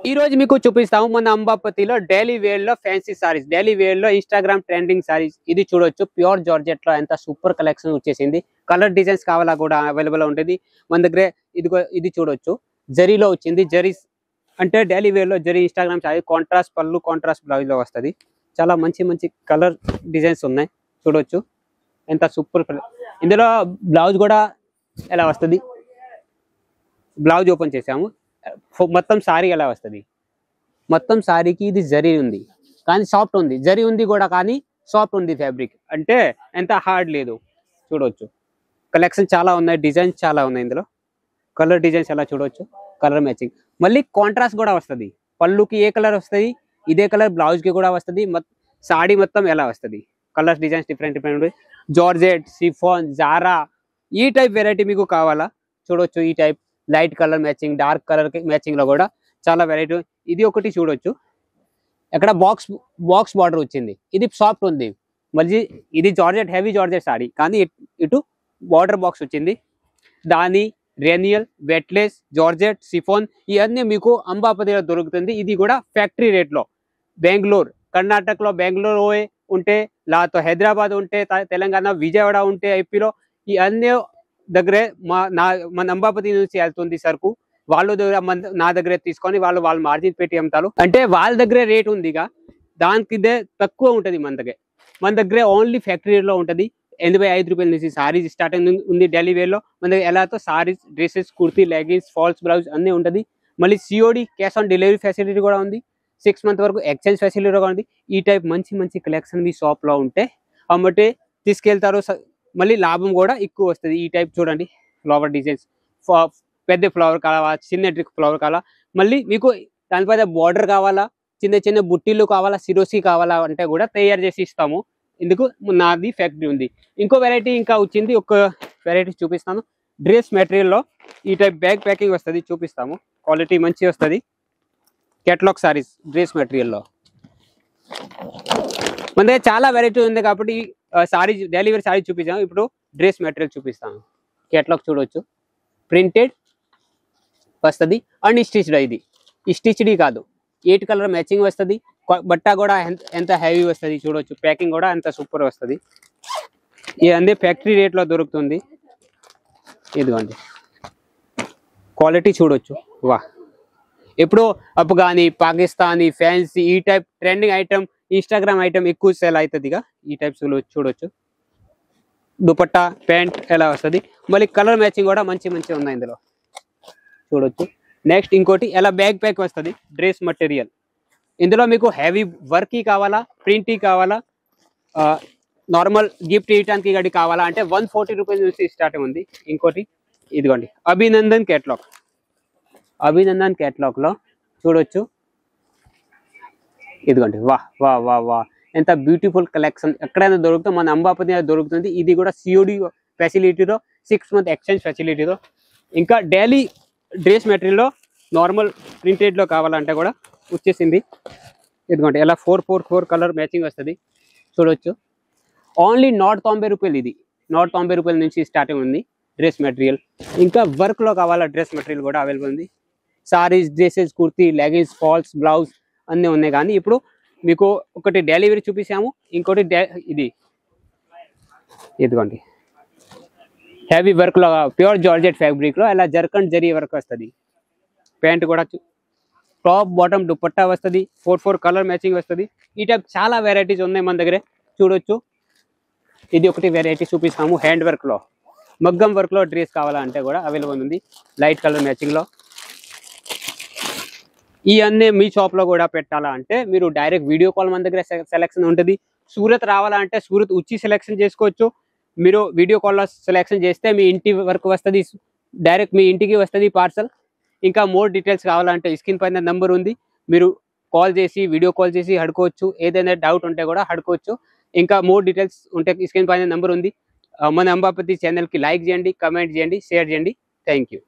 ఈ రోజు మీకు చూపిస్తాము మన అంబాపతిలో డైలీ వేర్ లో ఫ్యాన్సీ సారీస్, డైలీ వేర్ లో ఇన్స్టాగ్రామ్ ట్రెండింగ్ సారీస్. ఇది చూడొచ్చు, ప్యూర్ జార్జెట్ లో ఎంత సూపర్ కలెక్షన్ వచ్చేసింది. కలర్ డిజైన్స్ కావాలా కూడా అవైలబుల్ ఉంటుంది మన దగ్గర. ఇది చూడొచ్చు, జరీలో వచ్చింది. జరీ అంటే డైలీ వేర్ లో జరీ ఇన్స్టాగ్రామ్ సారీ, కాంట్రాస్ట్ పళ్ళు, కాంట్రాస్ట్ బ్లౌజ్ లో వస్తుంది. చాలా మంచి మంచి కలర్ డిజైన్స్ ఉన్నాయి. చూడొచ్చు ఎంత సూపర్. ఇందులో బ్లౌజ్ కూడా ఎలా వస్తుంది, బ్లౌజ్ ఓపెన్ చేసాము. మొత్తం సారీ ఎలా వస్తుంది, మొత్తం సారీకి ఇది జరీ ఉంది కానీ సాఫ్ట్ ఉంది, జరీ ఉంది కూడా కానీ సాఫ్ట్ ఉంది. ఫ్యాబ్రిక్ అంటే ఎంత హార్డ్ లేదు. చూడవచ్చు కలెక్షన్ చాలా ఉన్నాయి, డిజైన్స్ చాలా ఉన్నాయి. ఇందులో కలర్ డిజైన్స్ ఎలా చూడవచ్చు, కలర్ మ్యాచింగ్. మళ్ళీ కాంట్రాస్ట్ కూడా వస్తుంది. పళ్ళుకి ఏ కలర్ వస్తుంది ఇదే కలర్ బ్లౌజ్కి కూడా వస్తుంది. సాడీ మొత్తం ఎలా వస్తుంది, colours designs different different. Georgette, chiffon, Zara ఈ టైప్ వెరైటీ మీకు కావాలా చూడొచ్చు. ఈ type light colour matching, dark colour matching లో కూడా చాలా వెరైటీ. ఇది ఒకటి చూడొచ్చు, ఎక్కడ బాక్స్ బార్డర్ వచ్చింది. ఇది సాఫ్ట్ ఉంది. మళ్ళీ ఇది జార్జెట్, హెవీ జార్జెట్ సారీ కానీ ఇటు బార్డర్ బాక్స్ వచ్చింది. దాని రెనియల్, వెట్లెస్, జార్జెట్, సిఫోన్ ఇవన్నీ మీకు అంబాపతిలో దొరుకుతుంది. ఇది కూడా ఫ్యాక్టరీ రేట్ లో. బెంగళూరు, కర్ణాటకలో బెంగళూరు ఉంటే, లేకపోతే హైదరాబాద్ ఉంటే, తెలంగాణ విజయవాడ ఉంటే, ఐపీలో ఈ అన్ని దగ్గరే మన అంబాపతి నుంచి వెళ్తుంది సరుకు. వాళ్ళు నా దగ్గర తీసుకొని వాళ్ళు మార్జిన్ పెట్టి అమ్ముతారు. అంటే వాళ్ళ దగ్గరే రేట్ ఉందిగా, దానికి తక్కువ ఉంటుంది. మన దగ్గర ఓన్లీ ఫ్యాక్టరీలో ఉంటుంది. 85 రూపాయల నుంచి సారీస్ స్టార్టింగ్ ఉంది. ఢిల్లీ వేర్ లో మన దగ్గర ఎలాతో saris, dresses, kurti, leggings, falls blouse అన్నీ ఉంటుంది. మళ్ళీ COD, cash on delivery facility కూడా ఉంది. 6 months వరకు ఎక్స్చేంజ్ ఫెసిలిటీ కూడా ఉంది. ఈ టైప్ మంచి మంచి కలెక్షన్ మీ షాప్ లో ఉంటే అమ్మటే తీసుకెళ్తారు. మళ్ళీ లాభం కూడా ఎక్కువ వస్తుంది. ఈ టైప్ చూడండి, ఫ్లవర్ డిజైన్స్, పెద్ద ఫ్లవర్ కావాలా, సిమెట్రిక్ ఫ్లవర్ కావాలా, మళ్ళీ మీకు దానిపైన బార్డర్ కావాలా, చిన్న చిన్న బుట్టీలు కావాలా, సిరోసి కావాలా అంటే కూడా తయారు చేసి ఇస్తాము. ఇందుకు నాది ఫ్యాక్టరీ ఉంది. ఇంకో వెరైటీ ఇంకా వచ్చింది, ఒక వెరైటీ చూపిస్తాను. డ్రెస్ మెటీరియల్లో ఈ టైప్ బ్యాగ్ ప్యాకింగ్ వస్తుంది, చూపిస్తాము. క్వాలిటీ మంచి వస్తుంది. కేటలాగ్ సారీస్ డ్రెస్ మెటీరియల్లో మన దగ్గర చాలా వెరైటీ ఉంది కాబట్టి సారీ, డైలీ వేర్ సారీ చూపించాము. ఇప్పుడు డ్రెస్ మెటీరియల్ చూపిస్తాను. కేటలాగ్ చూడవచ్చు, ప్రింటెడ్ వస్తుంది అండ్ స్టిచ్డ్. ఇది స్టిచ్డ్ కాదు, 8 కలర్ మ్యాచింగ్ వస్తుంది. బట్ట కూడా ఎంత హెవీ వస్తుంది చూడవచ్చు. ప్యాకింగ్ కూడా ఎంత సూపర్ వస్తుంది. ఇవన్నీ ఫ్యాక్టరీ రేట్లో దొరుకుతుంది. ఇదిగోండి క్వాలిటీ చూడవచ్చు. వా, ఎప్పుడు అఫ్ఘానీ, పాకిస్తానీ, ఫ్యాన్సీ ఈ type trending item, Instagram item ఎక్కువ సేల్ అవుతుందిగా. ఈ టైప్ చూడవచ్చు. దుపట్టా, ప్యాంట్ ఎలా వస్తుంది. మళ్ళీ కలర్ మ్యాచింగ్ కూడా మంచి మంచి ఉన్నాయి ఇందులో చూడొచ్చు. నెక్స్ట్ ఇంకోటి ఎలా బ్యాగ్ ప్యాక్ వస్తుంది. డ్రెస్ మటీరియల్ ఇందులో మీకు హెవీ వర్క్ కావాలా, ప్రింట్ కావాలా, నార్మల్ గిఫ్ట్ ఇవ్వడానికి గడి కావాలా అంటే 140 రూపీస్ నుంచి స్టార్టింగ్ ఉంది. ఇంకోటి ఇదిగోండి, అభినందన్ కేటలాగ్. అభినందన్ కేటలాగ్ లో చూడొచ్చు. ఇదిగోండి, వాహ్ వా వా వా ఎంత బ్యూటిఫుల్ కలెక్షన్. ఎక్కడైనా దొరుకుతుంది, మన అంబాపతి దొరుకుతుంది. ఇది కూడా సిఓడి ఫెసిలిటీతో, 6 month ఎక్స్చేంజ్ ఫెసిలిటీతో. ఇంకా డైలీ డ్రెస్ మెటీరియల్లో నార్మల్ ప్రింటెడ్లో కావాలంటే కూడా వచ్చేసింది. ఇదిగోండి ఎలా 4 కలర్ మ్యాచింగ్ వస్తుంది చూడొచ్చు. ఓన్లీ 190 రూపాయలు. ఇది 190 రూపాయల నుంచి స్టార్టింగ్ ఉంది డ్రెస్ మెటీరియల్. ఇంకా వర్క్లో కావాలా డ్రెస్ మెటీరియల్ కూడా అవైలబుల్ ఉంది. Sarees, dresses, kurti, leggings, falls, blouse అన్నీ ఉన్నాయి. కానీ ఇప్పుడు మీకు ఒకటి డెలివరీ చూపించాము. ఇంకోటి ఇదిగోండి హెవీ వర్క్లో, ప్యూర్ జార్జెట్ ఫ్యాబ్రిక్లో ఎలా జర్కన్ జరీ వర్క్ వస్తుంది. ప్యాంట్ కూడా టాప్ బాటమ్ దుపట్టా వస్తుంది. 4 కలర్ మ్యాచింగ్ వస్తుంది. ఈ టైప్ చాలా వెరైటీస్ ఉన్నాయి మన దగ్గర చూడొచ్చు. ఇది ఒకటి వెరైటీ చూపిస్తాము. హ్యాండ్ వర్క్లో, మగ్గం వర్క్లో డ్రెస్ కావాలంటే కూడా అవైలబుల్ ఉంది. లైట్ కలర్ మ్యాచింగ్లో. ఇవన్నీ మీ షాప్లో కూడా పెట్టాలా అంటే మీరు డైరెక్ట్ వీడియో కాల్ మన దగ్గర సెలెక్షన్ ఉంటుంది. సూరత్ రావాలంటే సూరత్ వచ్చి సెలెక్షన్ చేసుకోవచ్చు. మీరు వీడియో కాల్లో సెలెక్షన్ చేస్తే మీ ఇంటి వరకు వస్తుంది, డైరెక్ట్ మీ ఇంటికి వస్తుంది పార్సల్. ఇంకా మోర్ డీటెయిల్స్ కావాలంటే స్క్రీన్ పైన నెంబర్ ఉంది, మీరు కాల్ చేసి వీడియో కాల్ చేసి అడుకోవచ్చు. ఏదైనా డౌట్ ఉంటే కూడా అడుకోవచ్చు. ఇంకా మోర్ డీటెయిల్స్ ఉంటే స్క్రీన్ పైన నెంబర్ ఉంది. మన అంబాపతి ఛానల్కి లైక్ చేయండి, కమెంట్ చేయండి, షేర్ చేయండి. Thank you.